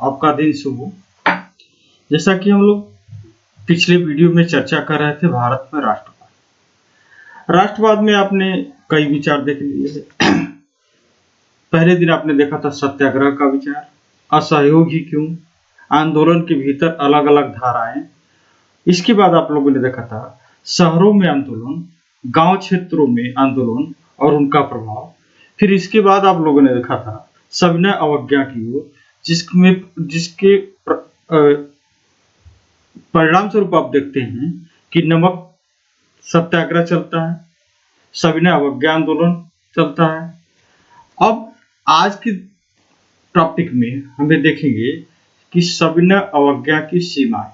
आपका दिन शुभ हो। जैसा कि हम लोग पिछले वीडियो में चर्चा कर रहे थे भारत में राष्ट्रवाद में आपने कई विचार देख लिए। पहले दिन आपने देखा था सत्याग्रह का विचार, असहयोग ही क्यों, आंदोलन के भीतर अलग अलग धाराएं। इसके बाद आप लोगों ने देखा था शहरों में आंदोलन, गांव क्षेत्रों में आंदोलन और उनका प्रभाव। फिर इसके बाद आप लोगों ने देखा था सविनय अवज्ञा की ओर, जिसके परिणाम स्वरूप आप देखते हैं कि नमक सत्याग्रह चलता है, सविनय अवज्ञा आंदोलन चलता है। अब आज की टॉपिक में हमें देखेंगे कि सविनय अवज्ञा की सीमाएं।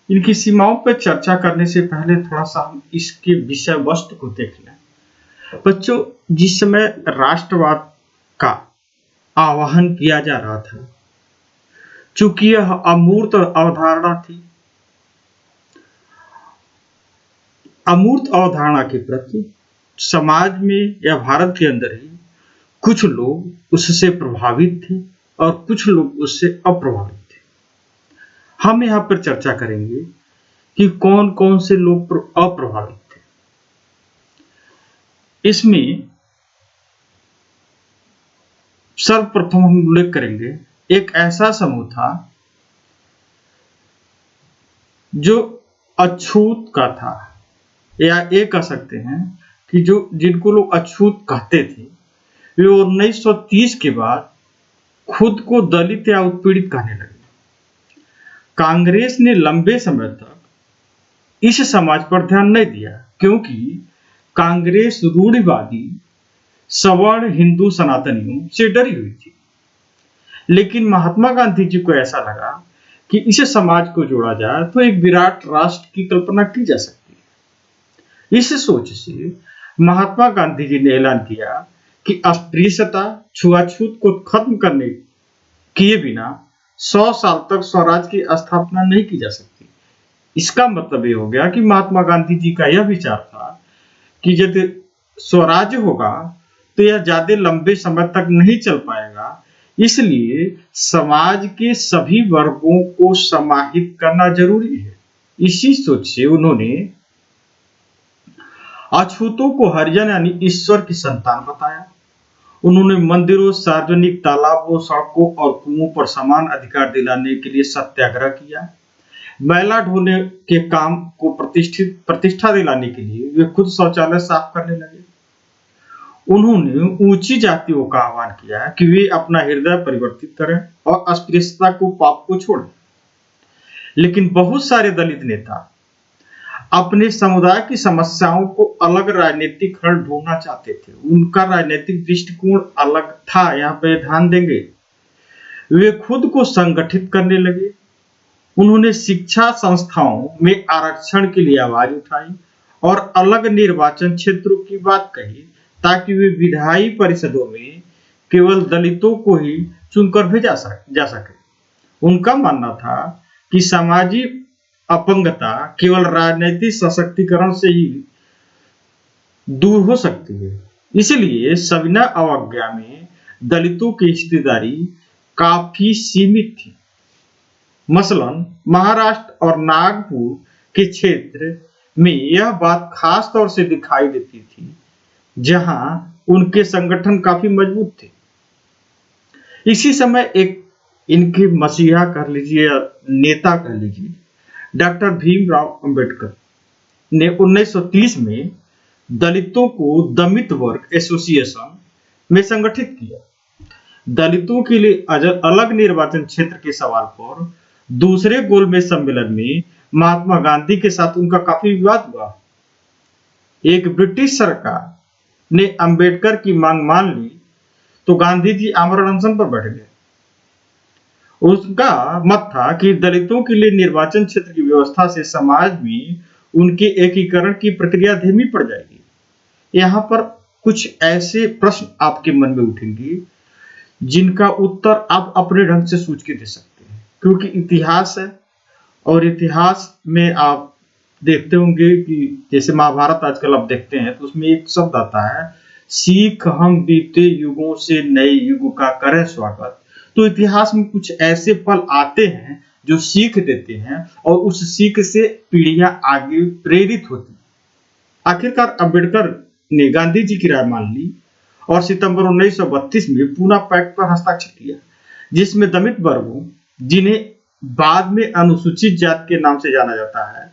इनकी सीमाओं पर चर्चा करने से पहले थोड़ा सा हम इसके विषय वस्तु को देख लें। बच्चों, जिस समय राष्ट्रवाद का आह्वान किया जा रहा था, चूंकि यह अमूर्त अवधारणा थी, अमूर्त अवधारणा के प्रति समाज में या भारत के अंदर ही कुछ लोग उससे प्रभावित थे और कुछ लोग उससे अप्रभावित थे। हम यहाँ पर चर्चा करेंगे कि कौन कौन से लोग अप्रभावित थे। इसमें सर्वप्रथम हम उल्लेख करेंगे एक ऐसा समूह था जो अछूत का था, या ये कह सकते हैं कि जिनको लोग अछूत कहते थे, वे 1930 के बाद खुद को दलित या उत्पीड़ित कहने लगे। कांग्रेस ने लंबे समय तक इस समाज पर ध्यान नहीं दिया, क्योंकि कांग्रेस रूढ़िवादी सवर्ण हिंदू सनातनियों से डरी हुई थी। लेकिन महात्मा गांधी जी को ऐसा लगा कि इस समाज को जोड़ा जाए तो एक विराट राष्ट्र की कल्पना की जा सकती है। इस सोच से महात्मा गांधी जी ने ऐलान किया कि अस्पृश्यता, छुआछूत को खत्म करने किए बिना 100 साल तक स्वराज की स्थापना नहीं की जा सकती। इसका मतलब ये हो गया कि महात्मा गांधी जी का यह विचार था कि यदि स्वराज्य होगा तो यह ज्यादा लंबे समय तक नहीं चल पाएगा, इसलिए समाज के सभी वर्गों को समाहित करना जरूरी है। इसी सोच से उन्होंने अछूतों को हरिजन यानी ईश्वर की संतान बताया। उन्होंने मंदिरों, सार्वजनिक तालाबों, सड़कों और कुओं पर समान अधिकार दिलाने के लिए सत्याग्रह किया। मैला ढोने के काम को प्रतिष्ठा दिलाने के लिए वे खुद शौचालय साफ करने लगे। उन्होंने ऊंची जातियों का आह्वान किया कि वे अपना हृदय परिवर्तित करें और अस्पृश्यता को, पाप को छोड़ें। लेकिन बहुत सारे दलित नेता अपने समुदाय की समस्याओं को अलग राजनीतिक हल ढूंढना चाहते थे। उनका राजनीतिक दृष्टिकोण अलग था, यहाँ पे ध्यान देंगे। वे खुद को संगठित करने लगे। उन्होंने शिक्षा संस्थाओं में आरक्षण के लिए आवाज उठाई और अलग निर्वाचन क्षेत्रों की बात कही, ताकि वे विधायी परिषदों में केवल दलितों को ही चुनकर भेजा जा सके। उनका मानना था कि सामाजिक अपंगता केवल राजनीतिक सशक्तिकरण से ही दूर हो सकती है। इसलिए सविनय अवज्ञा में दलितों की हिस्सेदारी काफी सीमित थी। मसलन महाराष्ट्र और नागपुर के क्षेत्र में यह बात खास तौर से दिखाई देती थी, जहां उनके संगठन काफी मजबूत थे। इसी समय एक इनके मसीहा कह लीजिए, नेता कह लीजिए, डॉक्टर भीमराव अंबेडकर ने 1930 में दलितों को दलित वर्ग एसोसिएशन में संगठित किया। दलितों के लिए अलग निर्वाचन क्षेत्र के सवाल पर दूसरे गोलमेज सम्मेलन में महात्मा गांधी के साथ उनका काफी विवाद हुआ। एक ब्रिटिश सरकार ने अंबेडकर की मांग मान ली तो गांधी जी आमरण अनशन पर बैठ गए। उसका मत था कि दलितों के लिए निर्वाचन क्षेत्र की व्यवस्था से समाज में उनके एकीकरण की प्रक्रिया धीमी पड़ जाएगी। यहाँ पर कुछ ऐसे प्रश्न आपके मन में उठेंगे जिनका उत्तर आप अपने ढंग से सोच के दे सकते हैं, क्योंकि इतिहास है और इतिहास में आप देखते होंगे कि जैसे महाभारत आजकल आप देखते हैं तो उसमें एक शब्द आता है, सीख हम बीते युगों से नए युग का करें स्वागत। तो इतिहास में कुछ ऐसे पल आते हैं जो सीख देते हैं और उस सीख से पीढ़ियां आगे प्रेरित होती हैं। आखिरकार अम्बेडकर ने गांधी जी की राय मान ली और सितंबर 1932 में पूना पैक्ट पर हस्ताक्षर किया, जिसमें दलित वर्गों, जिन्हें बाद में अनुसूचित जाति के नाम से जाना जाता है,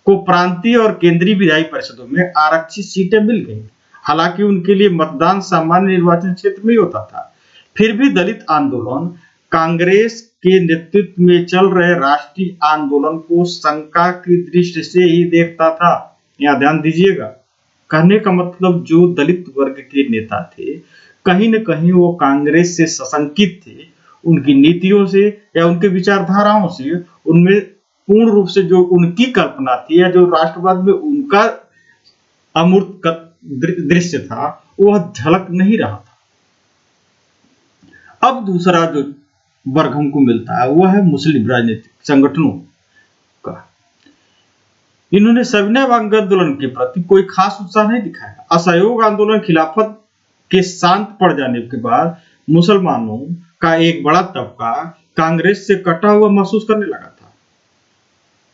को प्रांतीय और केंद्रीय विधायी परिषदों में आरक्षित सीटें मिल गईं। हालांकि उनके लिए मतदान सामान्य निर्वाचन क्षेत्र में ही होता था। फिर भी दलित आंदोलन कांग्रेस के नेतृत्व में चल रहे राष्ट्रीय आंदोलन को शंका की दृष्टि से ही देखता था। यहाँ ध्यान दीजिएगा, कहने का मतलब जो दलित वर्ग के नेता थे, कहीं न कहीं वो कांग्रेस से सशंकित थे, उनकी नीतियों से या उनके विचारधाराओं से। उनमें पूर्ण रूप से जो उनकी कल्पना थी या जो राष्ट्रवाद में उनका अमूर्त दृश्य था, वह झलक नहीं रहा था। अब दूसरा जो वर्ग हमको मिलता है वह है मुस्लिम राजनीतिक संगठनों का। इन्होंने सविनय आंदोलन के प्रति कोई खास उत्साह नहीं दिखाया। असहयोग आंदोलन खिलाफत के शांत पड़ जाने के बाद मुसलमानों का एक बड़ा तबका कांग्रेस से कटा हुआ महसूस करने लगा था।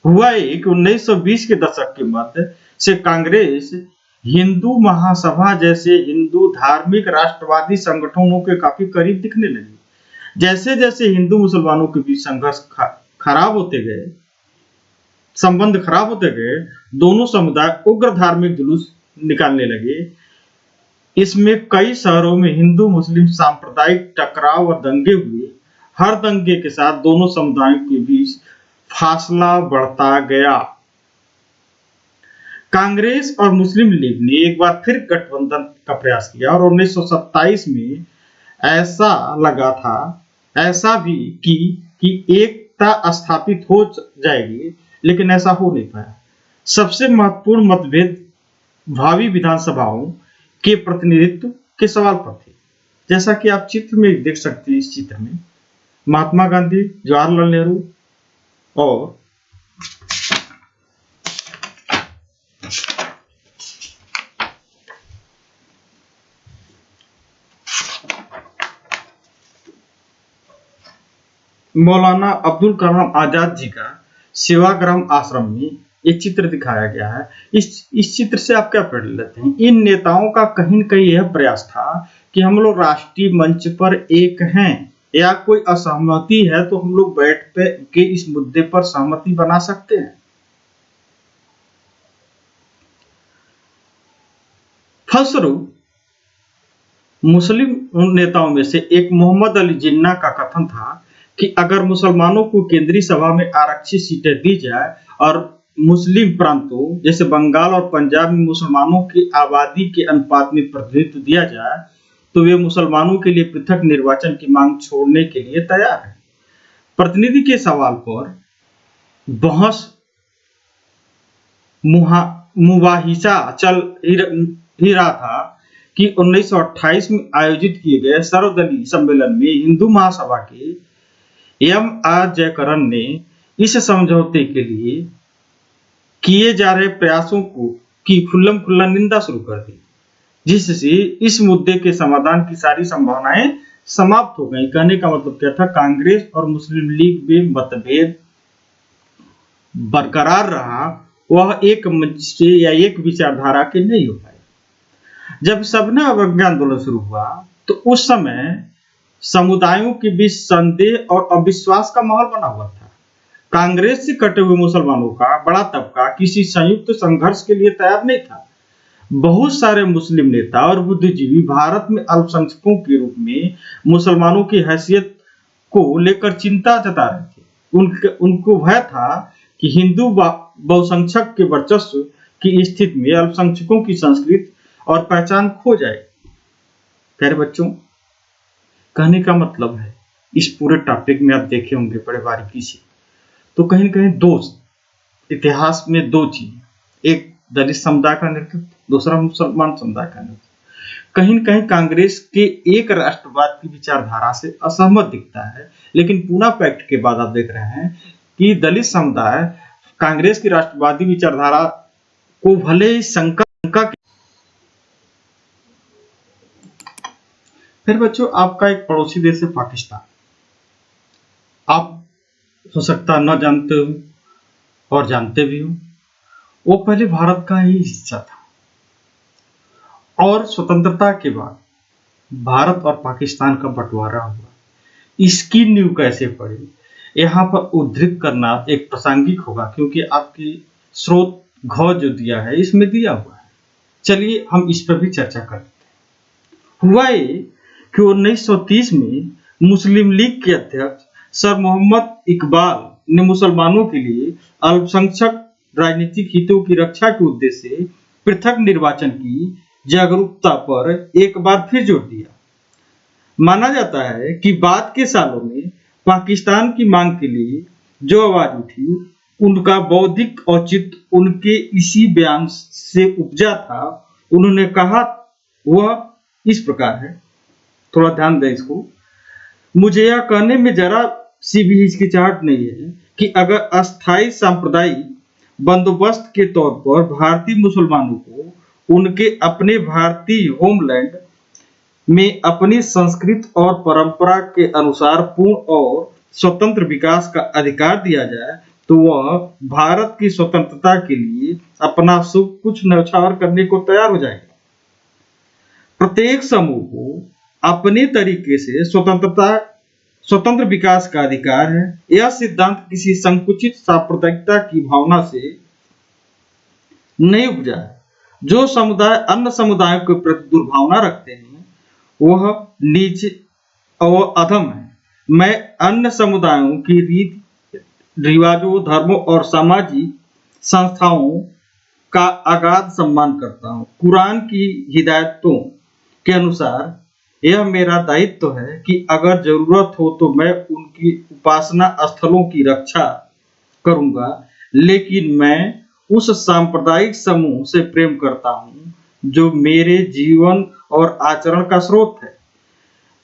हुआ कि 1920 के दशक के मध्य से कांग्रेस हिंदू महासभा जैसे हिंदू धार्मिक राष्ट्रवादी संगठनों के काफी करीब दिखने लगी। जैसे जैसे हिंदू मुसलमानों के बीच संघर्ष खराब होते गए, संबंध खराब होते गए, दोनों समुदाय उग्र धार्मिक जुलूस निकालने लगे। इसमें कई शहरों में हिंदू मुस्लिम सांप्रदायिक टकराव और दंगे हुए। हर दंगे के साथ दोनों समुदायों के बीच फासला बढ़ता गया। कांग्रेस और मुस्लिम लीग ने एक बार फिर गठबंधन का प्रयास किया और 1927 में ऐसा लगा था, ऐसा भी कि एकता स्थापित हो जाएगी, लेकिन ऐसा हो नहीं पाया। सबसे महत्वपूर्ण मतभेद भावी विधानसभाओं के प्रतिनिधित्व के सवाल पर थे। जैसा कि आप चित्र में देख सकते हैं, इस चित्र में महात्मा गांधी, जवाहरलाल नेहरू और मौलाना अब्दुल कलाम आजाद जी का सेवाग्राम आश्रम में ये चित्र दिखाया गया है। इस चित्र से आप क्या पढ़ लेते हैं? इन नेताओं का कहीं न कहीं यह प्रयास था कि हम लोग राष्ट्रीय मंच पर एक हैं, या कोई असहमति है तो हम लोग बैठ के इस मुद्दे पर सहमति बना सकते हैं। फलस्वरूप मुस्लिम नेताओं में से एक मोहम्मद अली जिन्ना का कथन था कि अगर मुसलमानों को केंद्रीय सभा में आरक्षित सीटें दी जाए और मुस्लिम प्रांतों जैसे बंगाल और पंजाब में मुसलमानों की आबादी के अनुपात में प्रतिनिधित्व दिया जाए, तो वे मुसलमानों के लिए पृथक निर्वाचन की मांग छोड़ने के लिए तैयार है। प्रतिनिधि के सवाल पर बहस मुबाहिसा चल ही रहा था कि 1928 में आयोजित किए गए सर्वदलीय सम्मेलन में हिंदू महासभा के आर जयकरण ने इस समझौते के लिए किए जा रहे प्रयासों की खुल्लम खुल्ला निंदा शुरू कर दी, जिससे इस मुद्दे के समाधान की सारी संभावनाएं समाप्त हो गई। कहने का मतलब क्या था? कांग्रेस और मुस्लिम लीग में मतभेद बरकरार रहा, वह एक मंच से या एक विचारधारा के नहीं हो पाए। जब सविनय अवज्ञा आंदोलन शुरू हुआ तो उस समय समुदायों के बीच संदेह और अविश्वास का माहौल बना हुआ था। कांग्रेस से कटे हुए मुसलमानों का बड़ा तबका किसी संयुक्त संघर्ष के लिए तैयार नहीं था। बहुत सारे मुस्लिम नेता और बुद्धिजीवी भारत में अल्पसंख्यकों के रूप में मुसलमानों की हैसियत को लेकर चिंता जता रहे थे। उनको भय था कि हिंदू बहुसंख्यक के वर्चस्व की स्थिति में अल्पसंख्यकों की संस्कृति और पहचान खो जाए। प्यारे बच्चों, कहने का मतलब है इस पूरे टॉपिक में आप देखे होंगे बड़े बारीकी से, तो कहीं न कहीं दो इतिहास में दो चीज, एक दलित समुदाय का नेतृत्व, दूसरा मुसलमान समुदाय का नेतृत्व। कहीं न कहीं कांग्रेस के एक राष्ट्रवाद की विचारधारा से असहमत दिखता है, लेकिन पूना पैक्ट के बाद आप देख रहे हैं कि दलित समुदाय कांग्रेस की राष्ट्रवादी विचारधारा को भले ही शंका फिर बच्चों, आपका एक पड़ोसी देश है पाकिस्तान। हो सकता न जानते हो और जानते भी हो, वो पहले भारत का ही हिस्सा था और स्वतंत्रता के बाद भारत और पाकिस्तान का बंटवारा हुआ। इसकी नींव कैसे पड़ी, यहाँ पर उद्धृत करना एक प्रासंगिक होगा, क्योंकि आपकी स्रोत घ जो दिया है इसमें दिया हुआ है। चलिए हम इस पर भी चर्चा करते हैं। हुआ ये कि 1930 में मुस्लिम लीग के अध्यक्ष सर मोहम्मद इकबाल ने मुसलमानों के लिए अल्पसंख्यक राजनीतिक हितों की रक्षा के उद्देश्य से पृथक निर्वाचन की जागरूकता पर एक बार फिर जोर दिया। माना जाता है कि बाद के सालों में पाकिस्तान की मांग के लिए जो आवाज उठी, उनका बौद्धिक औचित्य उनके इसी बयान से उपजा था। उन्होंने कहा वह इस प्रकार है, थोड़ा ध्यान दें इसको। मुझे यह कहने में जरा सी भी हिचकिचाहट नहीं है कि अगर अस्थायी सांप्रदायिक बंदोबस्त के तौर पर भारतीय मुसलमानों को उनके अपने भारतीय होमलैंड में अपनी संस्कृति और परंपरा के अनुसार पूर्ण और स्वतंत्र विकास का अधिकार दिया जाए, तो वह भारत की स्वतंत्रता के लिए अपना सब कुछ न्यौछावर करने को तैयार हो जाएगा। प्रत्येक समूह को अपने तरीके से स्वतंत्र विकास का अधिकार है। यह सिद्धांत किसी संकुचित सांप्रदायिकता की भावना से नहीं उपजा है। जो समुदाय अन्य समुदायों के प्रति दुर्भावना रखते हैं वह नीच और अधम है। मैं अन्य समुदायों की रीति रिवाजों, धर्मों और सामाजिक संस्थाओं का अगाध सम्मान करता हूँ। कुरान की हिदायतों के अनुसार यह मेरा दायित्व है कि अगर जरूरत हो तो मैं उनकी उपासना स्थलों की रक्षा करूंगा, लेकिन मैं उस सांप्रदायिक समूह से प्रेम करता हूं जो मेरे जीवन और आचरण का स्रोत है,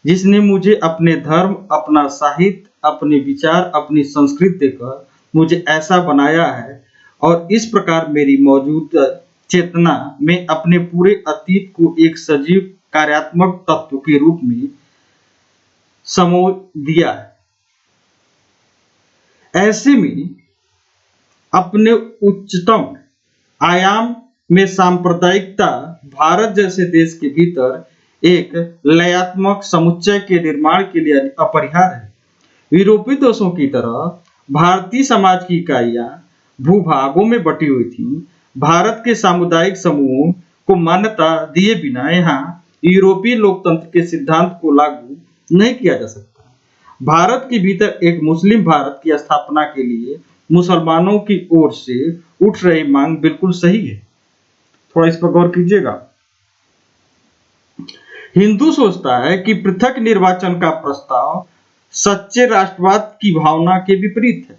जिसने मुझे अपने धर्म, अपना साहित्य, अपने विचार, अपनी संस्कृति देकर मुझे ऐसा बनाया है और इस प्रकार मेरी मौजूदा चेतना में अपने पूरे अतीत को एक सजीव कार्यात्मक तत्व के रूप में समो दिया है। ऐसे में अपने उच्चतम आयाम में सांप्रदायिकता भारत जैसे देश के भीतर एक लयात्मक समुच्चय के निर्माण के लिए अपरिहार्य है। यूरोपीय देशों की तरह भारतीय समाज की इकाइयां भूभागों में बटी हुई थी। भारत के सामुदायिक समूहों को मान्यता दिए बिना यहाँ यूरोपीय लोकतंत्र के सिद्धांत को लागू नहीं किया जा सकता। भारत के भीतर एक मुस्लिम भारत की स्थापना के लिए मुसलमानों की ओर से उठ रही मांग बिल्कुल सही है। थोड़ा इस पर गौर कीजिएगा। हिंदू सोचता है कि पृथक निर्वाचन का प्रस्ताव सच्चे राष्ट्रवाद की भावना के विपरीत है,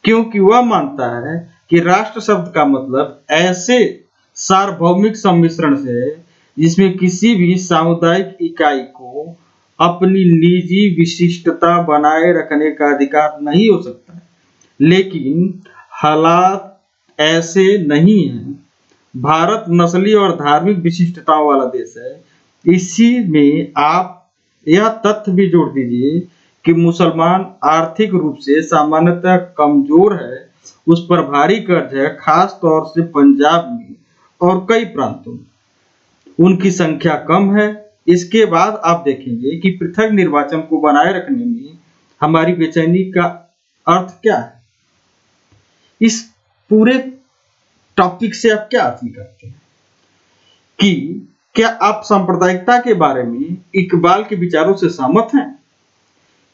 क्योंकि वह मानता है कि राष्ट्र शब्द का मतलब ऐसे सार्वभौमिक सम्मिश्रण से है जिसमें किसी भी सामुदायिक इकाई को अपनी निजी विशिष्टता बनाए रखने का अधिकार नहीं हो सकता है। लेकिन हालात ऐसे नहीं हैं। भारत नस्ली और धार्मिक विशिष्टताओं वाला देश है। इसी में आप यह तथ्य भी जोड़ दीजिए कि मुसलमान आर्थिक रूप से सामान्यतः कमजोर है, उस पर भारी कर्ज है, खास तौर से पंजाब में और कई प्रांतों में उनकी संख्या कम है। इसके बाद आप देखेंगे कि पृथक निर्वाचन को बनाए रखने में हमारी बेचैनी का अर्थ क्या है। इस पूरे टॉपिक से आप क्या हासिल करते हैं कि क्या आप सांप्रदायिकता के बारे में इकबाल के विचारों से सहमत हैं?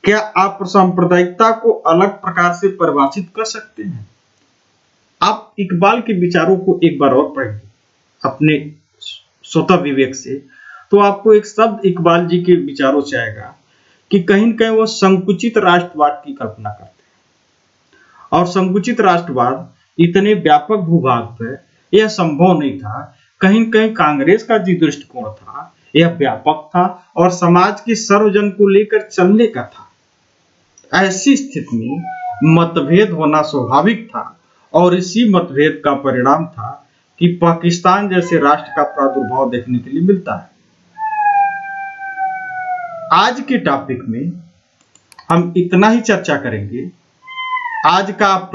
क्या आप सांप्रदायिकता को अलग प्रकार से परिभाषित कर सकते हैं? आप इकबाल के विचारों को एक बार और पढ़िए अपने स्वतः विवेक से, तो आपको एक शब्द इकबाल जी के विचारों से आएगा कि कहीं न कहीं वो संकुचित राष्ट्रवाद की कल्पना करते हैं। और संकुचित राष्ट्रवाद इतने व्यापक भूभाग पर यह संभव नहीं था। कहीं न कहीं कांग्रेस का जो दृष्टिकोण था यह व्यापक था और समाज के सर्वजन को लेकर चलने का था। ऐसी स्थिति में मतभेद होना स्वाभाविक था और इसी मतभेद का परिणाम था कि पाकिस्तान जैसे राष्ट्र का प्रादुर्भाव देखने के लिए मिलता है। आज के टॉपिक में हम इतना ही चर्चा करेंगे आज का